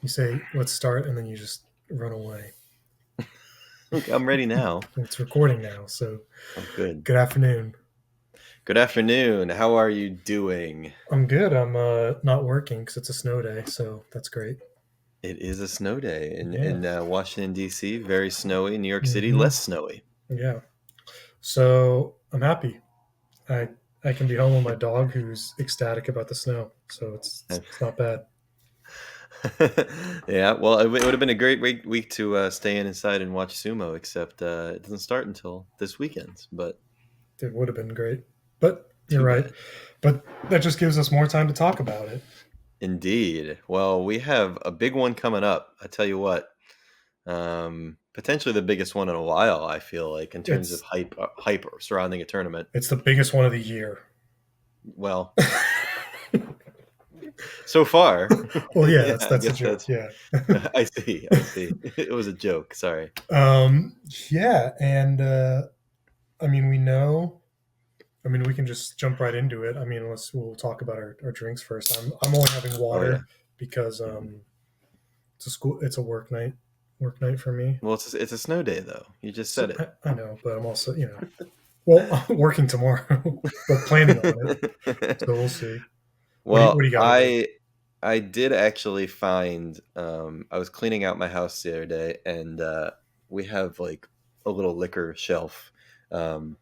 You say, let's start, and then you just run away. Okay, I'm ready now. It's recording now, so Oh, good. good afternoon. Good afternoon. How are you doing? I'm good. I'm not working because it's a snow day, so that's great. It is a snow day in Yeah. Washington D.C. Very snowy. New York City, hmm less snowy. Yeah. So I'm happy. I can be home with my dog, who's ecstatic about the snow. So it's not bad. Yeah. Well, it would have been a great week to stay inside and watch sumo, except it doesn't start until this weekend. But It would have been great, but you're too right. bad. But that just gives us more time to talk about it. Indeed. Well, we have a big one coming up. I tell you what. Potentially the biggest one in a while. I feel like in terms of It's hype surrounding a tournament. it's the biggest one of the year. Well, so far, Well, yeah, yeah, that's I that's a guess joke. that's. Yeah. I see. I see. It was a joke. Sorry. um, yeah, and I mean, we know. I mean, we can just jump right into it. I mean, we'll talk about our drinks first. I'm only having Oh yeah. water because Mhm. it's a work night for me. Well, it's a snow day though. You just So said it. I know, but I'm also well, I'm working tomorrow, but planning on it. So we'll see. What do Well, you got over I did actually find I was cleaning out my house the other day, and we have like a little liquor shelf um,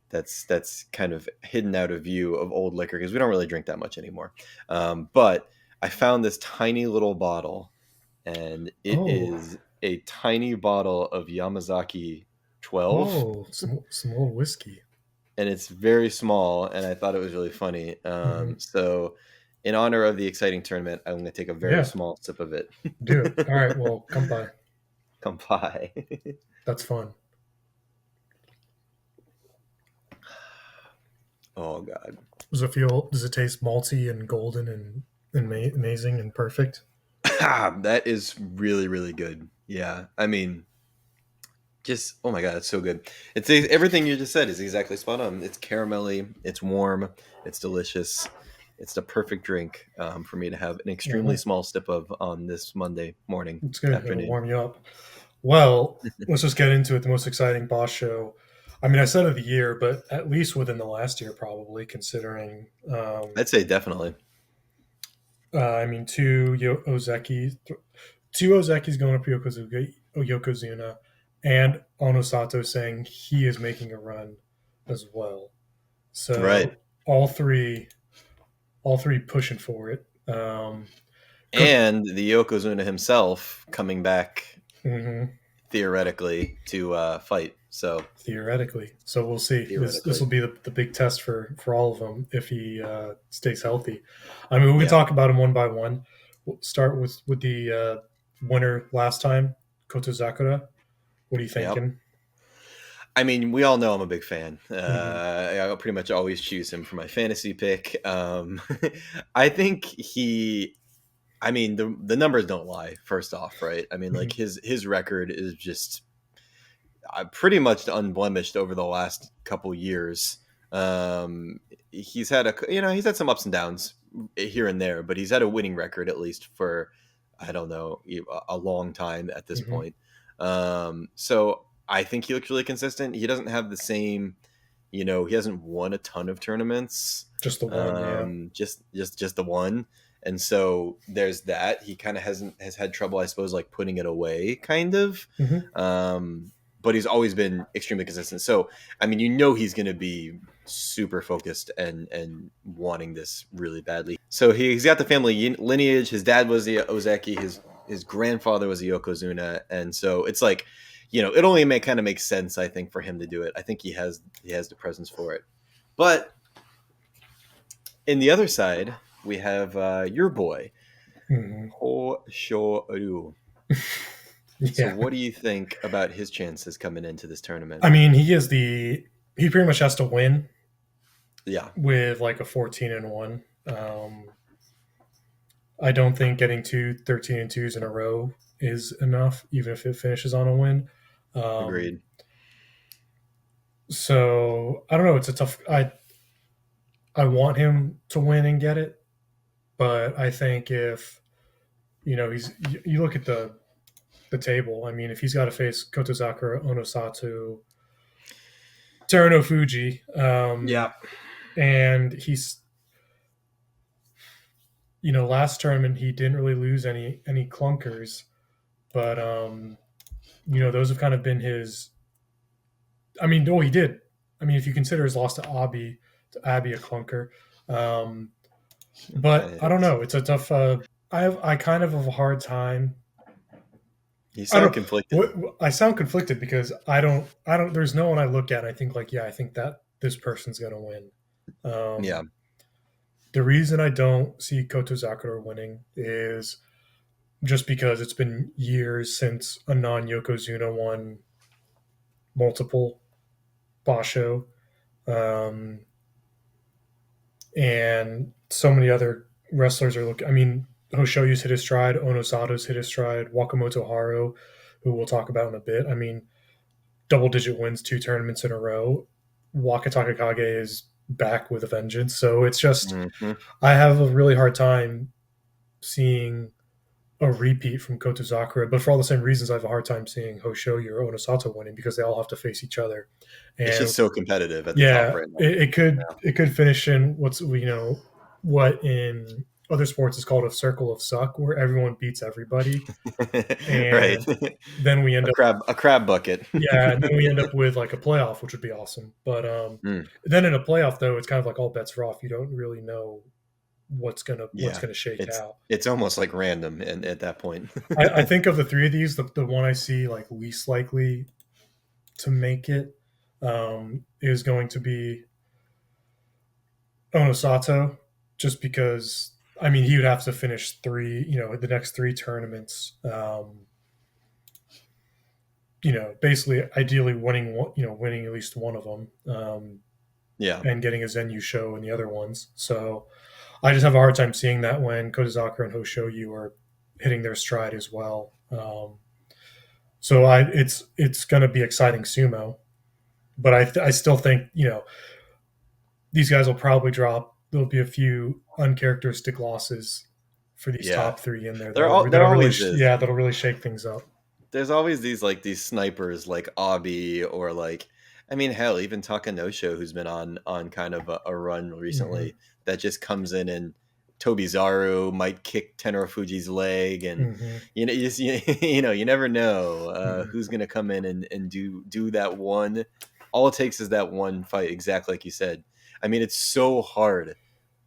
that's kind of hidden out of view of old liquor because we don't really drink that much anymore. But I found this tiny little bottle, and there? it is a tiny bottle of Yamazaki 12, some old whiskey. and it's very small, and I thought it was really funny. hmm So, in honor of the exciting tournament, I'm going to take a very Yeah, small sip of it. do it. All right. Well, come by. Come by. That's fun. Oh God. Does it feel? Does it taste malty and golden and amazing and perfect? That is really, really good. Yeah. I mean, just oh my God, it's so good. Everything you just said is exactly spot on. It's caramelly, it's warm, it's delicious. It's the perfect drink for me to have an extremely Uh-huh. small sip of on this Monday morning, It's good. It'll afternoon. warm you up. Well, let's just get into it. The most exciting boss show. I mean, I said of the year, but at least within the last year, probably considering. I'd say definitely. I mean, two Ozekis going up Yokozuna, and Onosato saying he is making a run as well. Right. So all three pushing for it. Cook, And the Yokozuna himself coming back mhm, theoretically to fight. So theoretically. So we'll see. This theoretically, will be the big test for all of them if he stays healthy. I mean, we can yeah, talk about him one by one. We'll start with the winner last time, Kotozakura. What are you yep. thinking? I mean, we all know I'm a big fan. hmm I pretty much always choose him for my fantasy pick. I think he. I mean, the numbers don't lie. First off, right? I mean, like hmm his record is just pretty much unblemished over the last couple years. Um, he's had he's had some ups and downs here and there, but he's had a winning record at least for I don't know a long time at this hmm point. So I think he looks really consistent. He doesn't have the same, he hasn't won a ton of tournaments. Just the one, yeah. Just the one. And so there's that. He kind of has had trouble, I suppose, like putting it away, kind of. hmm Um, but he's always been extremely consistent. So I mean, he's going to be super focused and wanting this really badly. So he's got the family lineage. His dad was the Ozeki. His grandfather was a Yokozuna, and so it's like, it only kind of makes sense, I think, for him to do it. I think he has the presence for it. But in the other side, we have your boy hmm Ho Shoru. So Yeah. what do you think about his chances coming into this tournament? I mean, he pretty much has to win Yeah, with like a 14-1. I don't think getting 13-2s in a row is enough, even if it finishes on a win. Um, agreed. so I don't know. It's a tough. I want him to win and get it, but I think if you look at the table. I mean, if he's got to face Kotozakura, Onosato, Teruno Fuji, Yeah. and he's last tournament he didn't really lose any clunkers, but those have kind of been his. I mean, he did. I mean, if you consider his loss to Abby a clunker, um, Kind but of I don't is. know. It's a tough. I kind of have a hard time. You I sound don't. conflicted. I sound conflicted because I don't. I don't. There's no one I look at. And I think like, yeah, I think that this person's gonna win. Yeah. The reason I don't see Kotozakura winning is just because it's been years since a non Yokozuna won multiple Basho. Um, and so many other wrestlers are looking. I mean, Hoshoyu's hit his stride, Onosato's hit his stride, Wakamoto Haru, who we'll talk about in a bit. I mean, double digit wins 2 tournaments in a row. Waka Takakage is back with a vengeance. So it's just, Hmm. I have a really hard time seeing a repeat from Kotozakura, but for all the same reasons, I have a hard time seeing Hoshoyu or Onosato winning because they all have to face each other. It's And just so competitive at the top yeah, right now. it could finish in what in other sports is called a circle of suck, where everyone beats everybody, Right. and then we end up A crab bucket. yeah, and then we end up with like a playoff, which would be awesome. But Mm, then in a playoff though, it's kind of like all bets are off. You don't really know what's yeah. gonna shake It's out. it's almost like random and at that point. I think of the three of these, the one I see like least likely to make it is going to be Onosato, just because I mean he would have to finish the next 3 tournaments. Basically, ideally winning at least one of them, Yeah. and getting a Zenyu show in the other ones. So I just have a hard time seeing that when Kotozakura and Hoshoyu are hitting their stride as well. So it's going to be exciting sumo, but I still think these guys will probably drop. There'll be a few uncharacteristic losses for these Yeah. top three in there There that'll really always is. that'll really shake things up. There's always these snipers like Abi or like, I mean, hell, even Takanosho, who's been on kind of a run Hmm. recently, that just comes in and Tobizaru might kick Terunofuji's leg, and Hmm. you never know Hmm. who's gonna come in and do that one. All it takes is that one fight, exactly like you said. I mean, it's so hard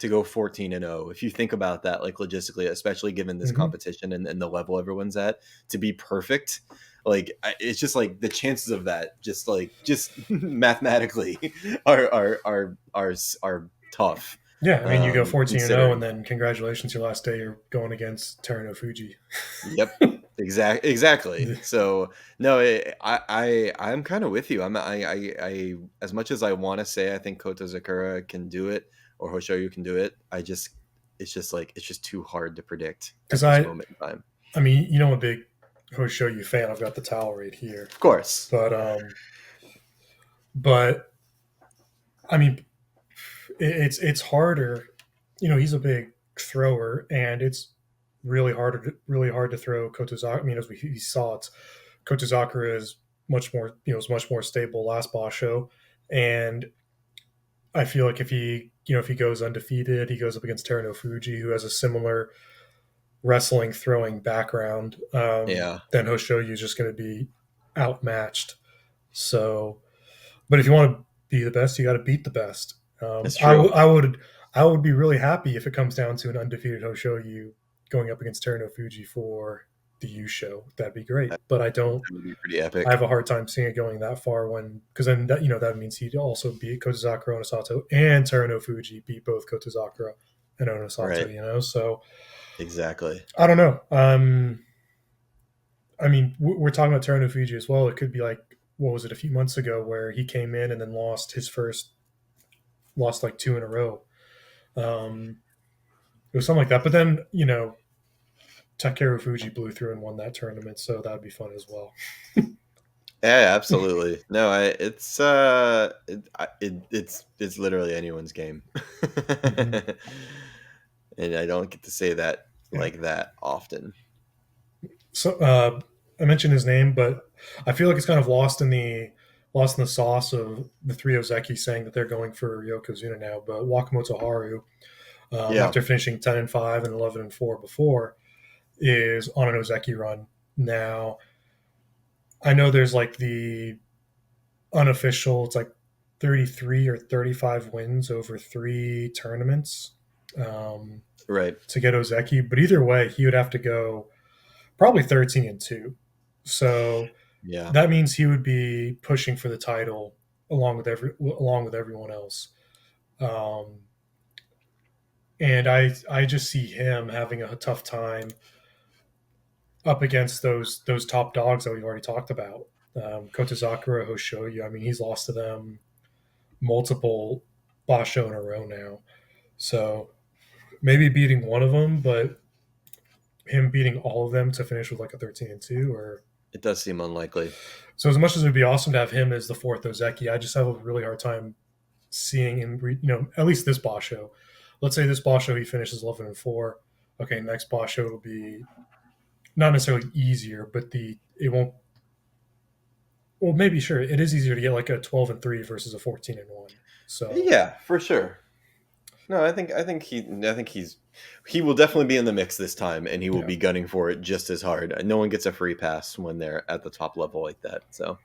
to go 14-0 if you think about that, like logistically, especially given this Hmm. competition and the level everyone's at, to be perfect. Like it's just like the chances of that, just mathematically, are tough. Yeah, I mean, you go 14-0, and Considering. then congratulations, your last day you're going against Teruno Fuji. Yep. Exactly. So no, I'm kind of with you. I as much as I want to say I think Kota Zakura can do it or Hoshoyu can do it, it's just too hard to predict Because at this moment in time. I mean, I'm a big Hoshoyu fan. I've got the towel right here, Of course. but but I mean, it's harder. He's a big thrower, and it's really hard to throw Kotozakura. I mean, as we saw, it's Kotozakura is much more stable last boss show, and I feel like if he goes undefeated, he goes up against Teruno Fuji, who has a similar wrestling throwing background. Yeah, Then Hoshoyu is just going to be outmatched. So, but if you want to be the best, you got to beat the best. it's true. I would be really happy if it comes down to an undefeated Hoshoyu going up against Teruno Fuji for the U show. That'd be great. That, But I don't. that would be pretty I have epic. a hard time seeing it going that far because then that means he'd also beat Kotozakura Onosato and Teruno Fuji beat both Kotozakura and Right. Onosato. So Exactly. I don't know. I mean, we're talking about Teruno Fuji as well. It could be like what was it a few months ago where he came in and then lost like 2 in a row. Um, it was something like that. But then Takeru Fuji blew through and won that tournament, so that'd be fun as well. Yeah, absolutely. No, it's literally anyone's game. Hmm. And I don't get to say that Yeah. like that often. So I mentioned his name, but I feel like it's kind of lost in the sauce of the three Ozeki saying that they're going for Yokozuna now. But Wakamoto Haru, Yeah, after finishing 10-5 and 11-4 before, is on an Ozeki run now. I know there's like the unofficial, it's like 33 or 35 wins over three tournaments um, right. to get Ozeki. But either way, he would have to go probably 13-2. So Yeah, that means he would be pushing for the title along with everyone else. Um, and I just see him having a tough time up against those top dogs that we've already talked about. Kotozakura, Hoshoyu. I mean, he's lost to them multiple Basho in a row now. So maybe beating one of them, but him beating all of them to finish with like a 13-2 or it does seem unlikely. so. As much as it would be awesome to have him as the fourth Ozeki, I just have a really hard time seeing him. At least this Basho. Let's say this Basho he finishes 11-4. Okay, next Basho will be not necessarily easier, but the it won't. Well, maybe sure it is easier to get like a 12-3 versus a 14-1. So Yeah, for sure. No, I think he will definitely be in the mix this time, and he will yeah, be gunning for it just as hard. No one gets a free pass when they're at the top level like that. So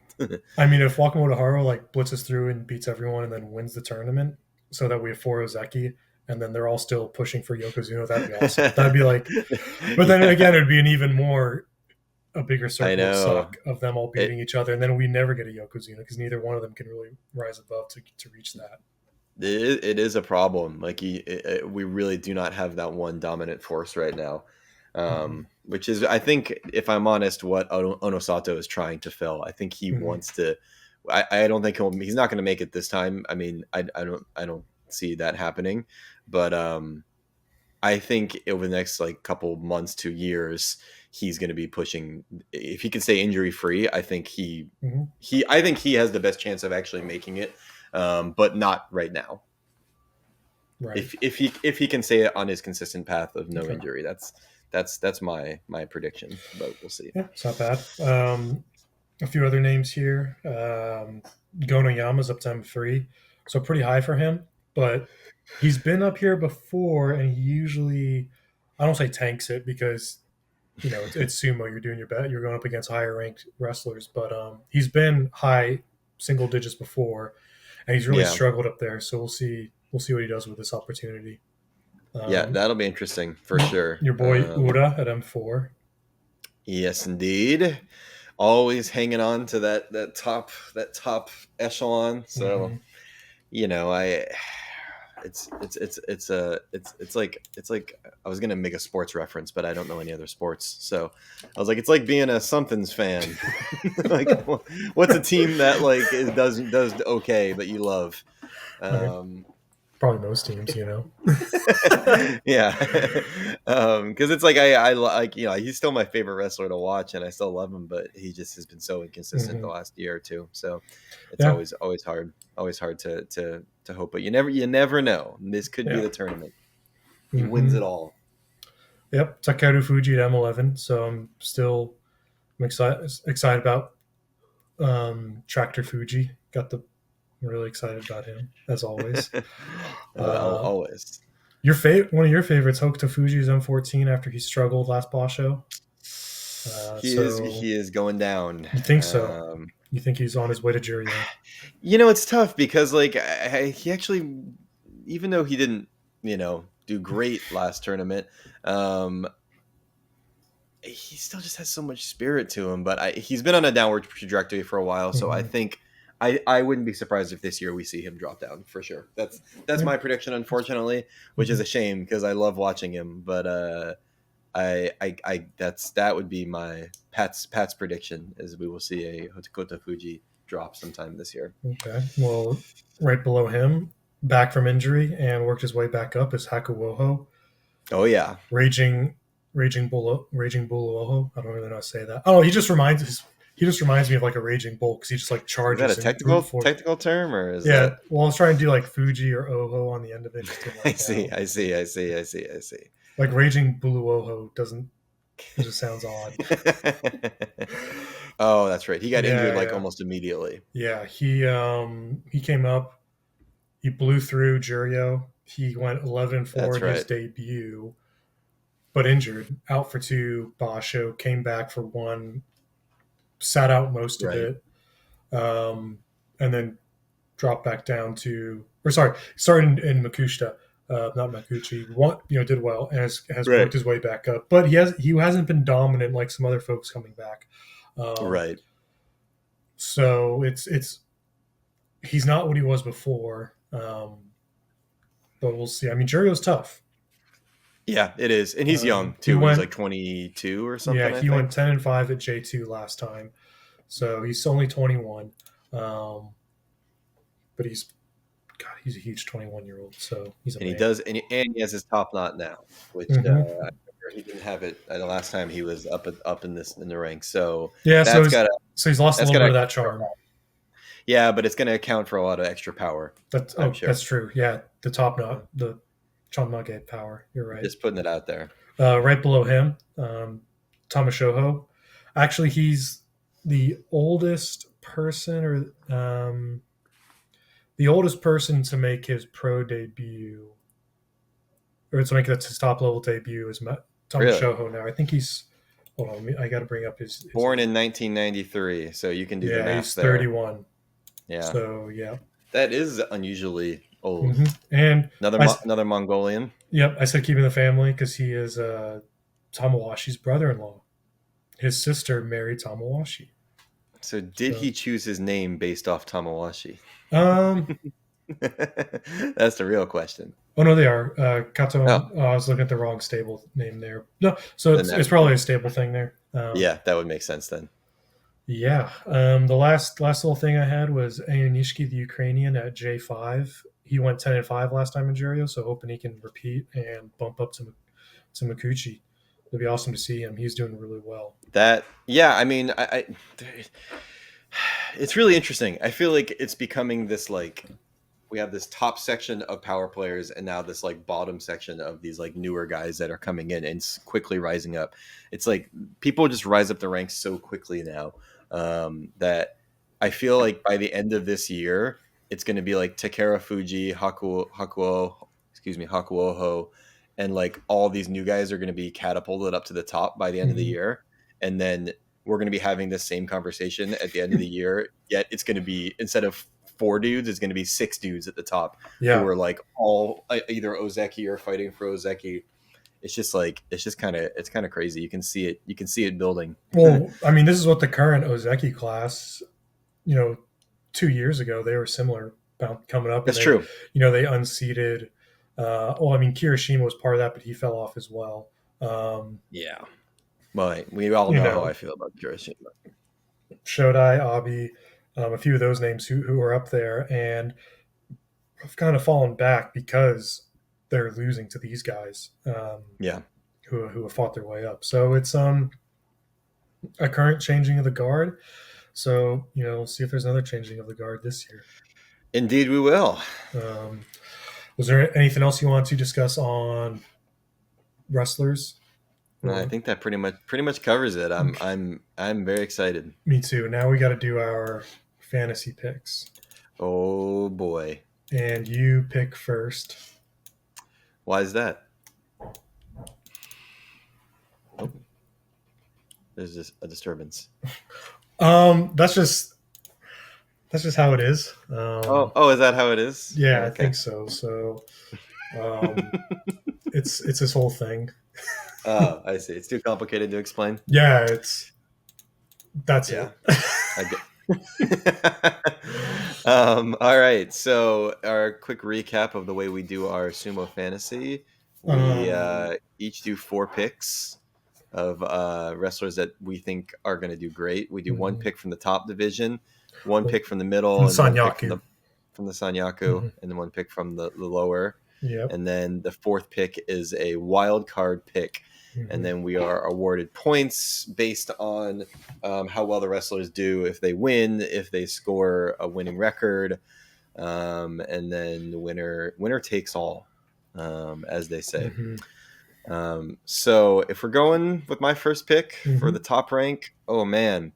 I mean, if Wakamoto Haru like blitzes through and beats everyone and then wins the tournament, so that we have four Ozeki, and then they're all still pushing for Yokozuna, that'd be awesome. That'd be like, but then yeah, again, it'd be an even more a bigger I circle of know suck of them all it. beating each other, and then we never get a Yokozuna because neither one of them can really rise above to reach that. It is a problem. Like we really do not have that one dominant force right now, Mm-hmm. which is, I think, if I'm honest, what Onosato is trying to fill. I think he Mm-hmm. wants to. I don't think he's not going to make it this time. I mean, I don't see that happening, but I think over the next like couple months to years, he's going to be pushing. If he can stay injury free, Mm-hmm. I think he has the best chance of actually making it, but not right now. Right. If he can stay on his consistent path of no Okay. injury, that's my prediction. But we'll see. Yeah, it's not bad. A few other names here. Gonoyama's up to M3, so pretty high for him. But he's been up here before, and he usually, I don't say tanks it because it's sumo. You're doing your bet. You're going up against higher ranked wrestlers, but he's been high single digits before, and he's really Yeah, struggled up there. So we'll see. We'll see what he does with this opportunity. yeah, Um, that'll be interesting for sure. your boy Ura at M4. Yes, indeed. Always hanging on to that top echelon. So Mm-hmm. I it's like I was gonna make a sports reference, but I don't know any other sports. So I was like, it's like being a something's fan. Like, what's a team that like does okay, but you love? I mean, Um, probably most teams. yeah, because it's like I like he's still my favorite wrestler to watch, and I still love him, but he just has been so inconsistent the Mm-hmm. last year or two. So it's Yeah. always hard to hope, but you never know. This could be Yeah. the tournament. He wins Mm-hmm. it all. Yep. Takeru Fuji at M11. So I'm excited about Tractor Fuji. I'm really excited about him as always. Uh, Always. one of your favorites, Hokuto Fuji, is M14 after he struggled last boss show. So He is going down. you think so? You think he's on his way to Juryo? It's tough because like he actually, even though he didn't do great last tournament, um, he still just has so much spirit to him. But he's been on a downward trajectory for a while, so I Mm-hmm. think I wouldn't be surprised if this year we see him drop down for sure. That's Yeah. my prediction, unfortunately, which is Mm-hmm. a shame because I love watching him. But that would be my Pat's prediction is we will see a Hotakota Fuji drop sometime this year. Okay. Well, right below him, back from injury and worked his way back up is Hakuwoho, Oh yeah, raging, raging bull. I don't really know how to say that. Oh, he just reminds me of like a raging bull because he just like is that a charges and brute technical force. technical term or is Yeah. that? Well, I was trying to do like Fuji or Oho on the end of it. Just didn't I work see, out. I see, I see, I see, I see. Like raging buluoho doesn't. It just sounds odd. Oh, that's right. He got injured Yeah, like yeah, almost immediately. yeah. He came up. He blew through Jurio. He went 11-4 That's in his right. debut, but injured, out for two. Basho came back for one, sat out most of Right. it, and then dropped back down to, or sorry, started in Makushita, not Makuchi. One, did well and has Right. worked his way back up, but he hasn't been dominant like some other folks coming back. Um, Right. so it's he's not what he was before, but we'll see. I mean, Jurio's tough. Yeah, it is. And he's young He too. He's went, like 22 or yeah, something, I he went think. 10-5 at J2 last time, so he's only 21. Um, but he's a huge 21-year-old, so he's a And he man. does, and he has his top knot now, which Mm-hmm. he didn't have it the last time he was up in the ranks. So Yeah, that's gotta he's lost a that's little bit gotta of that charm. yeah, but it's gonna account for a lot of extra power, I'm That's sure. true. Yeah, the top knot, the Chanmage power. You're right. Just putting it out there. Right below him, Tamashoho. Actually, he's the oldest person, or the oldest person to make his pro debut, or to make that his top level debut is Really, Tamashoho. Now, I think he's. Hold on, I got to bring up his born age. in 1993, so you can do the Yeah, math he's there. 31. Yeah, So yeah. that is unusually old. And I, Another Mongolian. yep, I said keeping the family because he is Tamawashi's brother-in-law. His sister married Tamawashi. So did So, he choose his name based off Tamawashi? um, That's the real question. oh no, they are Oh, Kato. I was looking at the wrong stable name there. No, so then it's that probably a stable thing there. yeah, that would make sense then. Yeah. The last little thing I had was Ayonishki, the Ukrainian, at J5. He went 10-5 last time in Jurio, so hoping he can repeat and bump up to Makuchi. It'd be awesome to see him. He's doing really well. That yeah, I mean, it's really interesting. I feel like it's becoming this like we have this top section of power players and now this like bottom section of these like newer guys that are coming in and quickly rising up. It's like people just rise up the ranks so quickly now that I feel like by the end of this year, it's going to be like Takara Fuji, Hakuoho, and like all these new guys are going to be catapulted up to the top by the end of the Mhm. year, and then we're going to be having this same conversation at the end of the year. Yet it's going to be instead of four dudes, it's going to be six dudes at the top who Yeah. are like all either Ozeki or fighting for Ozeki. It's just like it's kind of crazy. You can see it. You can see it building. Well, I mean, this is what the current Ozeki class, you know, 2 years ago, they were similar about coming up, and That's true. they unseated. Well, I mean, Kirishima was part of that, but he fell off as well. Um, Yeah. Well, we all you know how I know, feel about Hiroshima. Shodai, Abi, a few of those names who are up there, and have kind of fallen back because they're losing to these guys Yeah. who have fought their way up. So it's a current changing of the guard. So we'll see if there's another changing of the guard this year. Indeed, we will. Um, was there anything else you want to discuss on wrestlers? And I Or think that pretty much covers it. okay, I'm very excited. me too. Now we got to do our fantasy picks, Oh boy. and you pick first. Why is that? Oh, there's just a disturbance. That's just how it is. Oh, is that how it is? Yeah, I Okay. think so. So um, it's this whole thing. Oh, I see. It's too complicated to explain. Yeah, that's Yeah, it. I get. All right. So, our quick recap of the way we do our sumo fantasy: we um, each do four picks of wrestlers that we think are going to do great. We do one mhm. pick from the top division, one Well, pick from the from middle, and one pick Sanyaku. from the Sanyaku, Hmm. and then one pick from the lower. Yep. And then the fourth pick is a wild card pick. And Hmm. then we are awarded points based on how well the wrestlers do, if they win, if they score a winning record, and then the winner takes all, as they say. Hmm. So if we're going with my first pick for Mm-hmm. the top rank, oh man,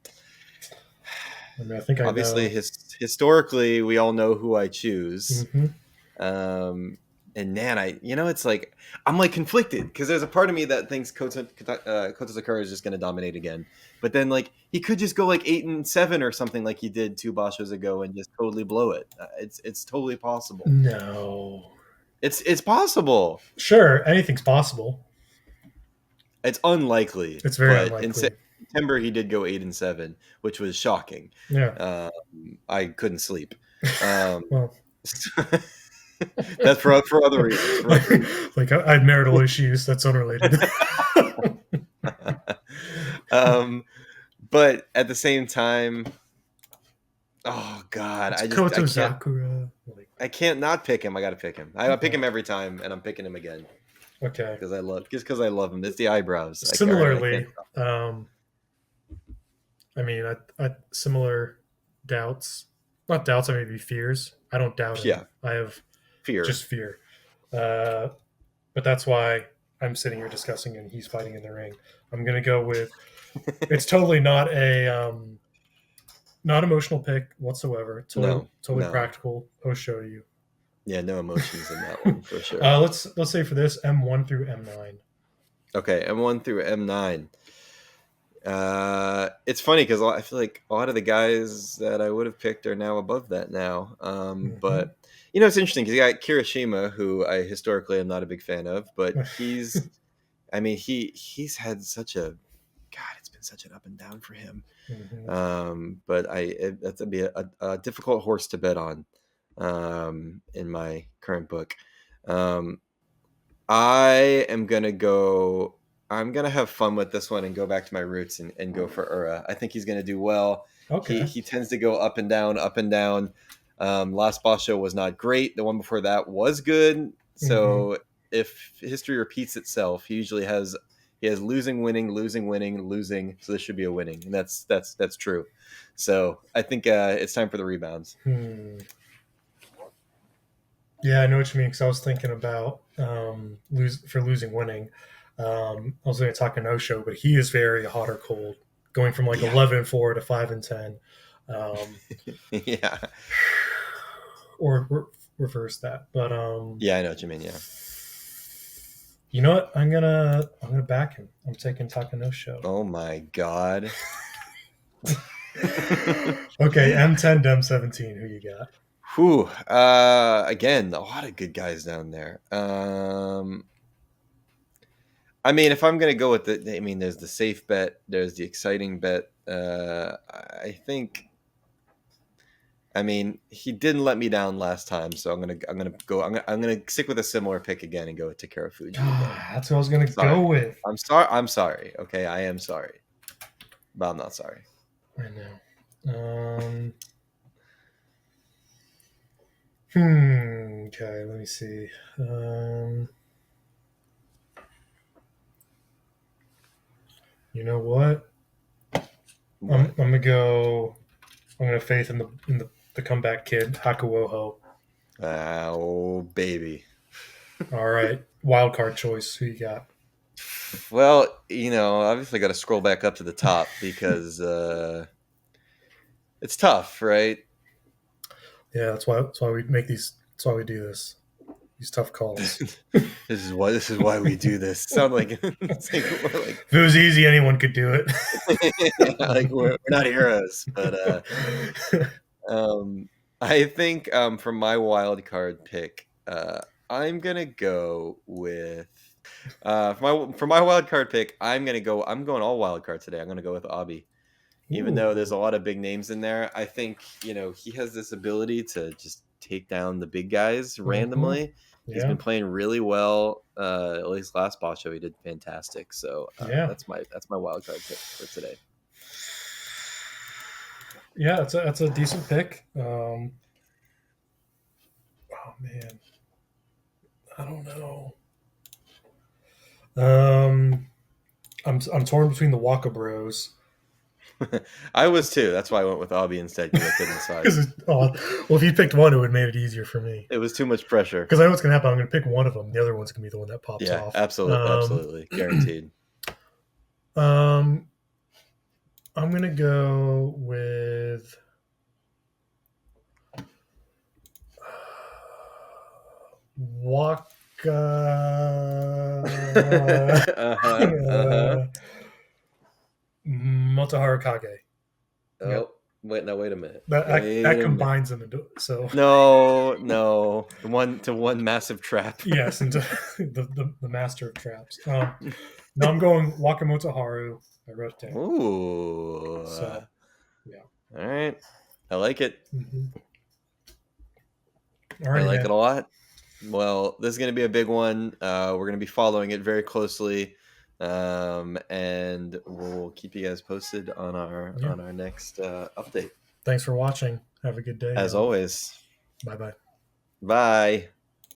I mean, I think I obviously know. historically we all know who I choose. Mm-hmm. Um, and man, it's like I'm like conflicted because there's a part of me that thinks Kota Sakura is just going to dominate again, but then like he could just go like 8-7 or something like he did 2 Bashos ago and just totally blow it. It's totally possible. No. It's possible. Sure, anything's possible. It's unlikely, It's very but in unlikely. September he did go 8-7, which was shocking. Yeah. I couldn't sleep. Um, Well, that's for other reasons. For like, other reasons. I had marital issues. That's unrelated. um, but at the same time, oh god, It's I Koto can't Sakura. Like, not pick him. I got to pick him. I pick okay. him every time, and I'm picking him again Okay. because I love him. It's the eyebrows. I can't. Similarly, I mean, similar doubts. Not doubts. I maybe fears. I don't doubt him. Yeah, I have fear. just fear. Uh, but that's why I'm sitting here discussing and he's fighting in the ring. I'm gonna go with. It's totally not a not emotional pick whatsoever. No, Totally no. practical. Post show to you. Yeah, no emotions in that one for sure. Let's say for this M1 through M9. Okay, M1 through M9. It's funny because I feel like a lot of the guys that I would have picked are now above that now. Mm-hmm. But it's interesting because you got Kirishima, who I historically am not a big fan of, but I mean, he's had such a God. It's been such an up and down for him. Mm-hmm. But that's be a difficult horse to bet on. In my current book, I am gonna go. I'm gonna have fun with this one and go back to my roots and go for Ura. I think he's gonna do well. Okay. He tends to go up and down, up and down. Last boss show was not great. The one before that was good. Mm-hmm. So if history repeats itself, he has losing, winning, losing, winning, losing. So this should be a winning, and that's true. So I think it's time for the rebounds. Hmm. Yeah, I know what you mean because I was thinking about losing winning. I was going to talk a no show, but he is very hot or cold, going from like Yeah, 11-4 to 5-10, um, yeah, or reverse that. But yeah. I know what you mean. Yeah. you know what? I'm gonna back him. I'm taking Takano Show. Oh my god. Okay, M10 to M17. Who you got? Whew. Again, a lot of good guys down there. I mean, if I'm gonna go with there's the safe bet, there's the exciting bet. I think. I mean, he didn't let me down last time, so I'm gonna stick with a similar pick again and go with Takara Fuji again. That's what I was gonna Sorry, go with. I'm sorry. I'm sorry. Okay, I am sorry, but I'm not sorry. I know. Okay, let me see. You know what? I'm What? gonna go. I'm gonna faith in the comeback kid Hakuoho. Oh, baby. All right, wild card choice. Who you got? Well, obviously got to scroll back up to the top because it's tough, right? Yeah, that's why we make these. That's why we do this. These tough calls. This is why we do this. Sound like it's like we're like If it was easy, anyone could do it. like we're not heroes, but um, I think for my wild card pick, I'm gonna go with for my wild card pick. I'm going all wild card today. I'm gonna go with Abi. Even though there's Ooh, a lot of big names in there, I think he has this ability to just take down the big guys mm-hmm. randomly. He's Yeah, been playing really well. At least last boss show he did fantastic. So yeah, that's my wild card pick for today. yeah. That's a decent pick. Oh man, I don't know. Um, I'm torn between the Waka Bros. I was too. That's why I went with Abi instead because I couldn't decide. Because well, if you picked one, it would have made it easier for me. It was too much pressure. Because I know what's going to happen. I'm going to pick one of them. The other one's going to be the one that pops Yeah, off. absolutely, absolutely, guaranteed. Um, I'm going to go with Waka. Uh-huh. Uh-huh. Motoharu Kage. Yeah, Oh, wait a minute. that Wait a minute. combines them into so. No. The one massive trap. Yes, into the master of traps. Now I'm going Wakamoto Haru. I wrote it down. Ooh. So, yeah. All right. I like it. Mm-hmm. I Alrighty, like man. it a lot. Well, this is going to be a big one. We're going to be following it very closely, and we'll keep you guys posted on our next update. Thanks for watching. Have a good day. As always, Bye bye. bye.